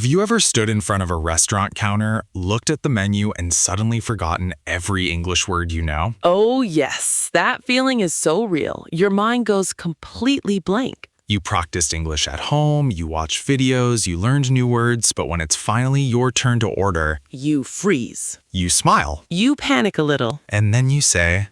Have you ever stood in front of a restaurant counter, looked at the menu, and suddenly forgotten every English word you know? Oh, yes. That feeling is so real. Your mind goes completely blank. You practiced English at home, you watched videos, you learned new words, but when it's finally your turn to order, You freeze. you smile, You panic a little. and then you say,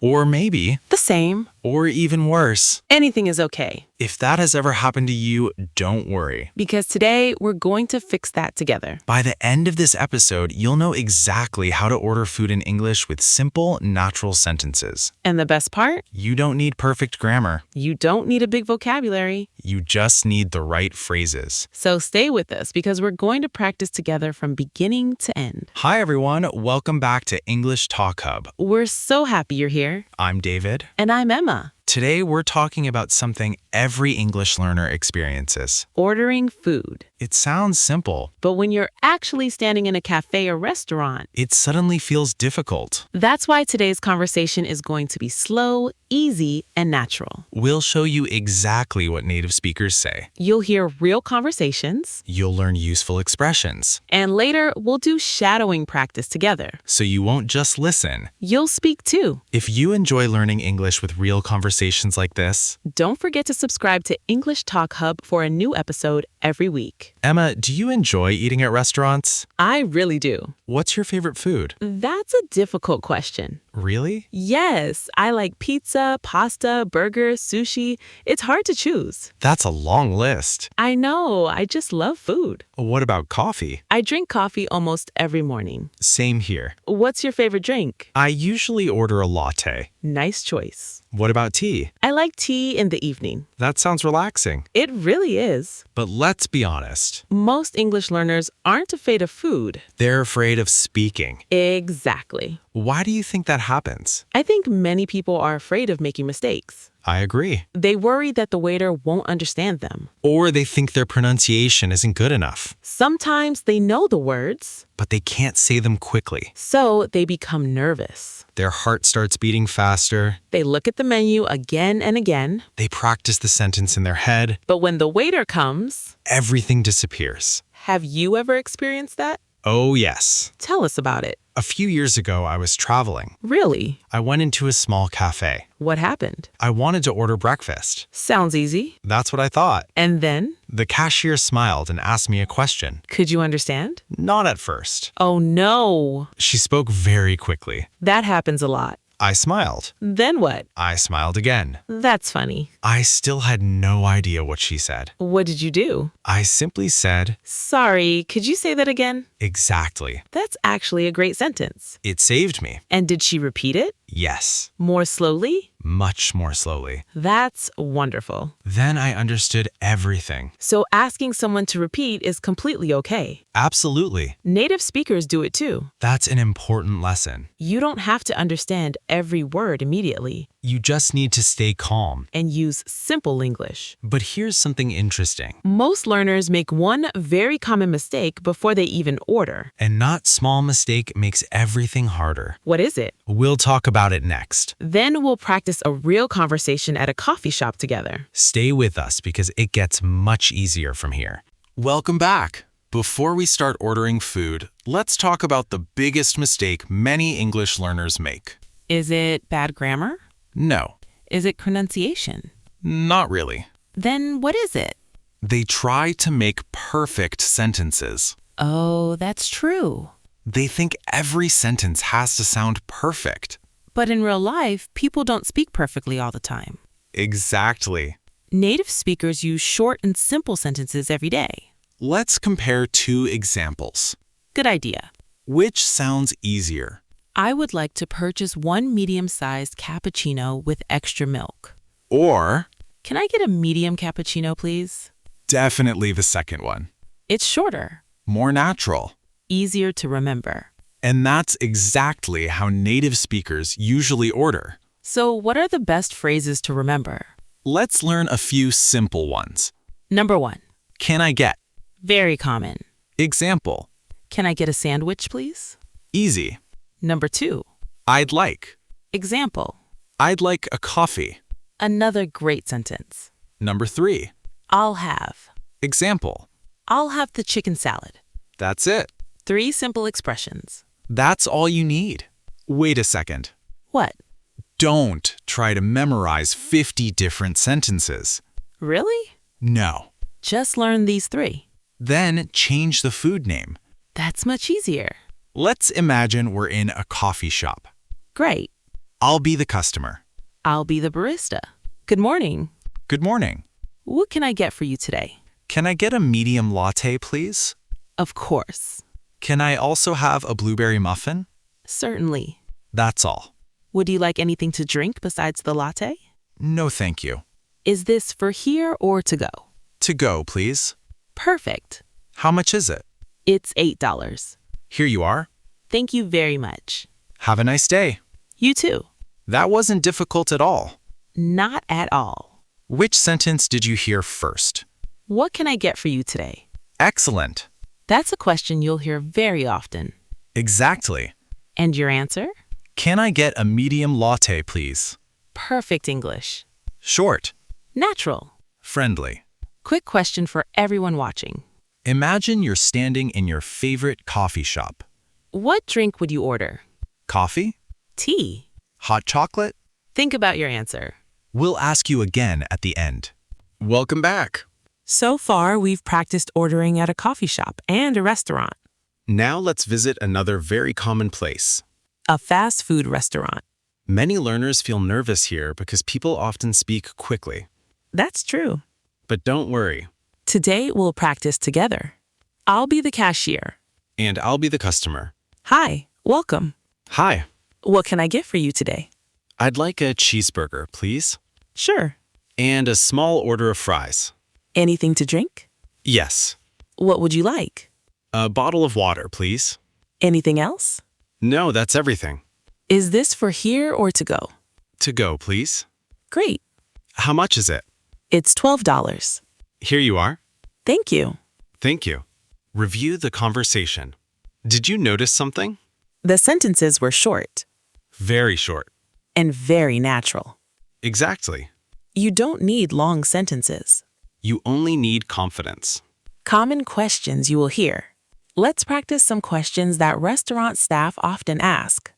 or maybe, The same. or even worse. Anything is okay. If that has ever happened to you, don't worry. Because today, we're going to fix that together. By the end of this episode, you'll know exactly how to order food in English with simple, natural sentences. And the best part? You don't need perfect grammar. You don't need a big vocabulary. You just need the right phrases. So stay with us because we're going to practice together from beginning to end. Hi, everyone. Welcome back to English Talk Hub. We're so happy you're here. I'm David. And I'm Emma. Today, we're talking about something every English learner experiences. Ordering food. It sounds simple. But when you're actually standing in a cafe or restaurant, It suddenly feels difficult. that's why today's conversation is going to be slow, easy, and natural. We'll show you exactly what native speakers say. You'll hear real conversations, You'll learn useful expressions, and later we'll do shadowing practice together. so you won't just listen. You'll speak too. If you enjoy learning English with real conversations like this, Don't forget to subscribe to English Talk Hub for a new episode every week. Emma, do you enjoy eating at restaurants? I really do. What's your favorite food? That's a difficult question. Really? Yes, I like pizza, pasta, burgers, sushi. It's hard to choose. That's a long list. I know, I just love food. What about coffee? I drink coffee almost every morning. Same here. What's your favorite drink? I usually order a latte. Nice choice. What about tea? I like tea in the evening. That sounds relaxing. It really is. But let's be honest. Most English learners aren't afraid of food. They're afraid of speaking. Exactly. Why do you think that happens? I think many people are afraid of making mistakes. I agree. They worry that the waiter won't understand them. Or they think their pronunciation isn't good enough, Sometimes they know the words, but they can't say them quickly. so they become nervous. Their heart starts beating faster. They look at the menu again and again, They practice the sentence in their head. but when the waiter comes, Everything disappears. have you ever experienced that? Oh, yes. Tell us about it. A few years ago, I was traveling. Really? I went into a small cafe. What happened? I wanted to order breakfast. Sounds easy. That's what I thought. And then? The cashier smiled and asked me a question. Could you understand? Not at first. Oh no. She spoke very quickly. That happens a lot. I smiled. Then what? I smiled again. That's funny. I still had no idea what she said. What did you do? I simply said, Sorry, could you say that again? exactly. That's actually a great sentence. It saved me. And did she repeat it? Yes. More slowly? Much more slowly. That's wonderful. Then I understood everything. So asking someone to repeat is completely okay. Absolutely. Native speakers do it too. That's an important lesson. You don't have to understand every word immediately You just need to stay calm. and use simple English. But here's something interesting. Most learners make one very common mistake before they even order. And not small mistake makes everything harder. What is it? We'll talk about it next. Then we'll practice a real conversation at a coffee shop together. Stay with us because it gets much easier from here. Welcome back. Before we start ordering food, let's talk about the biggest mistake many English learners make. Is it bad grammar? No, Is it pronunciation? not really. Then what is it? They try to make perfect sentences. Oh, that's true. They think every sentence has to sound perfect. But in real life, people don't speak perfectly all the time. Exactly. Native speakers use short and simple sentences every day. Let's compare two examples. Good idea. Which sounds easier? I would like to purchase one medium-sized cappuccino with extra milk. Or Can I get a medium cappuccino, please? definitely the second one. It's shorter, More natural. easier to remember. And that's exactly how native speakers usually order. So what are the best phrases to remember? Let's learn a few simple ones. Number 1. Can I get? Very common. Example. Can I get a sandwich, please? Easy. Number 2. I'd like. Example. I'd like a coffee. Another great sentence. Number 3. I'll have. Example. I'll have the chicken salad. That's it. 3 simple expressions. That's all you need. Wait a second. What? Don't try to memorize 50 different sentences. Really? No. Just learn these 3. Then change the food name. That's much easier. Let's imagine we're in a coffee shop. Great. I'll be the customer. I'll be the barista. Good morning. Good morning. What can I get for you today? Can I get a medium latte, please? Of course. Can I also have a blueberry muffin? Certainly. That's all. Would you like anything to drink besides the latte? No, thank you. Is this for here or to go? To go, please. Perfect. How much is it? It's $8. Here you are. Thank you very much. Have a nice day. You too. That wasn't difficult at all. Not at all. Which sentence did you hear first? What can I get for you today? Excellent. That's a question you'll hear very often. Exactly. And your answer? Can I get a medium latte, please? Perfect English. Short. Natural. Friendly. Quick question for everyone watching. Imagine you're standing in your favorite coffee shop. What drink would you order? Coffee? Tea. Hot chocolate? Think about your answer. We'll ask you again at the end. Welcome back. So far, we've practiced ordering at a coffee shop and a restaurant. Now let's visit another very common place. A fast food restaurant. Many learners feel nervous here because people often speak quickly. That's true. But don't worry. Today, we'll practice together. I'll be the cashier. And I'll be the customer. Hi, welcome. Hi. What can I get for you today? I'd like a cheeseburger, please. Sure. And a small order of fries. Anything to drink? Yes. What would you like? A bottle of water, please. Anything else? No, that's everything. Is this for here or to go? To go, please. Great. How much is it? It's $12. Here you are. Thank you. Thank you. Review the conversation. Did you notice something? The sentences were short Very short. and very natural. Exactly. You don't need long sentences. You only need confidence. Common questions you will hear. Let's practice some questions that restaurant staff often ask.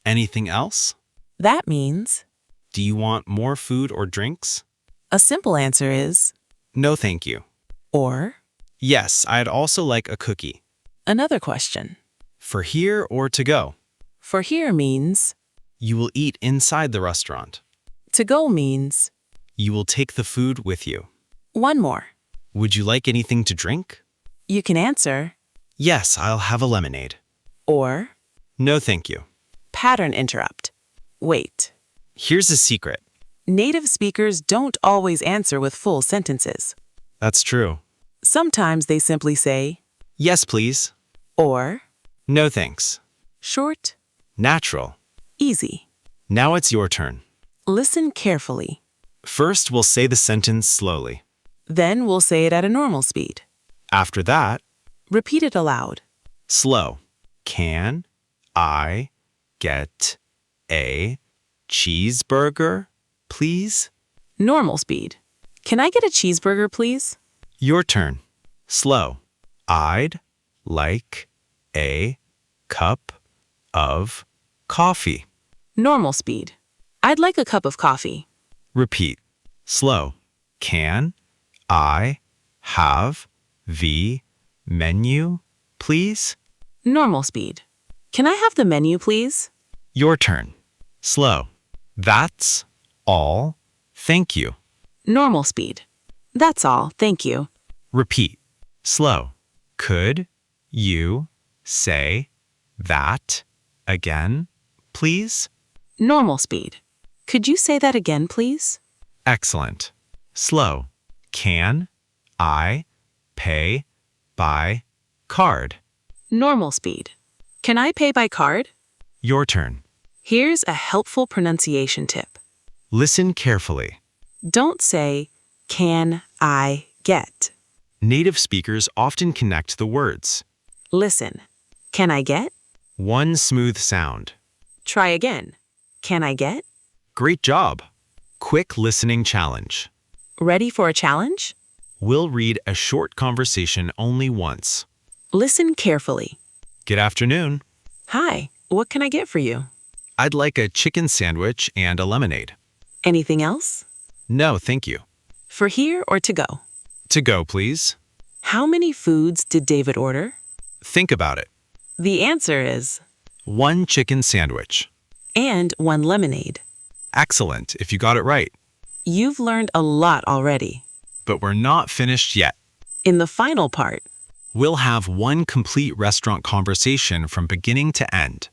Anything else? That means Do you want more food or drinks? a simple answer is, No, thank you. or Yes, I'd also like a cookie. another question. For here or to go? For here means, You will eat inside the restaurant. to go means, You will take the food with you. one more. Would you like anything to drink? You can answer, Yes, I'll have a lemonade. or No, thank you. pattern interrupt. Wait. Here's a secret. Native speakers don't always answer with full sentences. That's true. Sometimes they simply say, Yes, please. or, No, thanks. short, Natural. easy. Now it's your turn. Listen carefully. First, we'll say the sentence slowly. Then we'll say it at a normal speed. After that, Repeat it aloud. slow. Can I get a cheeseburger, please? Normal speed. Can I get a cheeseburger, please? Your turn. Slow. I'd like a cup of coffee. Normal speed. I'd like a cup of coffee. Repeat. Slow. Can I have the menu, please? Normal speed. Can I have the menu, please? Your turn. Slow. That's all. Thank you. Normal speed. That's all, thank you. Repeat. Slow. Could you say that again, please? Normal speed. Could you say that again, please? Excellent. Slow. Can I pay by card? Normal speed. Can I pay by card? Your turn. Here's a helpful pronunciation tip. Listen carefully. Don't say, can I get? Native speakers often connect the words. Listen. Can I get? One smooth sound. Try again. Can I get? Great job. Quick listening challenge. Ready for a challenge? We'll read a short conversation only once. Listen carefully. Good afternoon. Hi, what can I get for you? I'd like a chicken sandwich and a lemonade. Anything else? No, thank you. For here or to go? To go, please. How many foods did David order? Think about it. The answer is 1 chicken sandwich. and 1 lemonade. Excellent, if you got it right. You've learned a lot already. But we're not finished yet. In the final part, We'll have one complete restaurant conversation from beginning to end.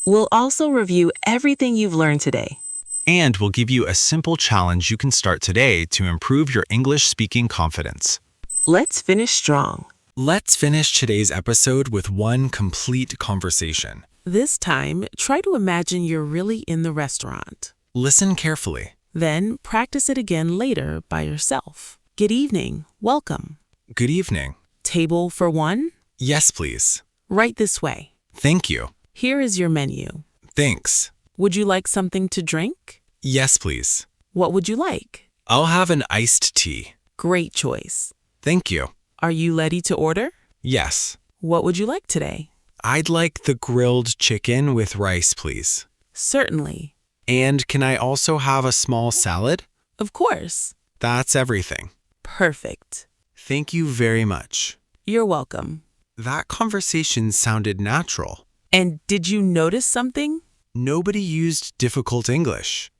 we'll also review everything you've learned today. And we'll give you a simple challenge you can start today to improve your English speaking confidence. Let's finish strong. Let's finish today's episode with one complete conversation. This time, try to imagine you're really in the restaurant. Listen carefully. Then practice it again later by yourself. Good evening. Welcome. Good evening. Table for 1? Yes, please. Right this way. Thank you. Here is your menu. Thanks. Would you like something to drink? Yes, please. What would you like? I'll have an iced tea. Great choice. Thank you. Are you ready to order? Yes. What would you like today? I'd like the grilled chicken with rice, please. Certainly. And can I also have a small salad? Of course. That's everything. Perfect. Thank you very much. You're welcome. That conversation sounded natural. And did you notice something? Nobody used difficult English.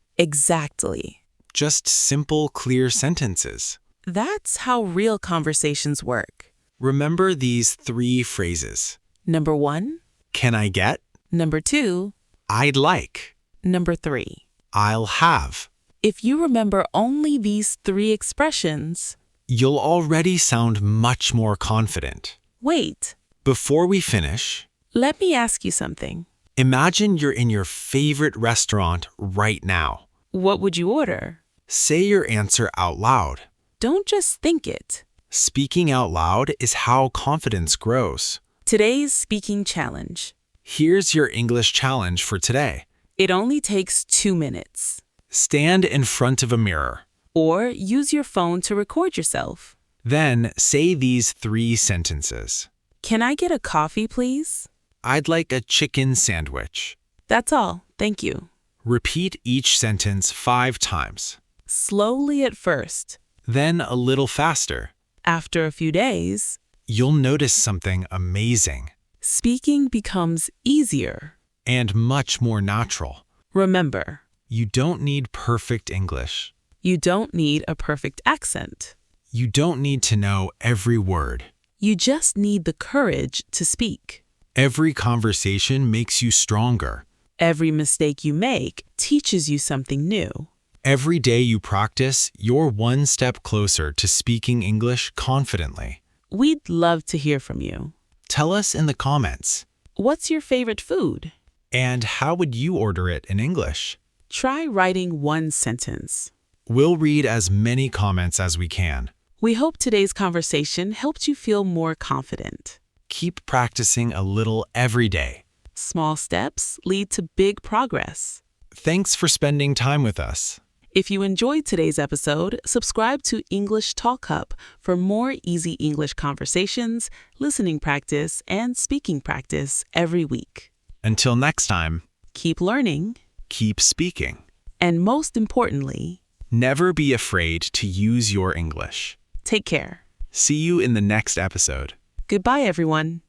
Exactly. Just simple, clear sentences. That's how real conversations work. Remember these 3 phrases. Number 1, Can I get? number 2, I'd like. number 3. I'll have. If you remember only these 3 expressions, You'll already sound much more confident. wait, Before we finish, let me ask you something. imagine you're in your favorite restaurant right now. What would you order? Say your answer out loud. Don't just think it. Speaking out loud is how confidence grows. Today's speaking challenge. Here's your English challenge for today. It only takes 2 minutes. Stand in front of a mirror. Or use your phone to record yourself. Then say these 3 sentences. Can I get a coffee, please? I'd like a chicken sandwich. That's all. Thank you. Repeat each sentence 5 times. Slowly at first. Then a little faster. After a few days, You'll notice something amazing speaking becomes easier. and much more natural. Remember, You don't need perfect English. you don't need a perfect accent. You don't need to know every word. You just need the courage to speak. Every conversation makes you stronger. Every mistake you make teaches you something new. Every day you practice, you're one step closer to speaking English confidently. We'd love to hear from you. Tell us in the comments. What's your favorite food? And how would you order it in English? Try writing 1 sentence. We'll read as many comments as we can. We hope today's conversation helped you feel more confident. Keep practicing a little every day. Small steps lead to big progress. Thanks for spending time with us. If you enjoyed today's episode, subscribe to English Talk Hub for more easy English conversations, listening practice, and speaking practice every week. Until next time, Keep learning, keep speaking. and most importantly, Never be afraid to use your English. take care. See you in the next episode. Goodbye, everyone.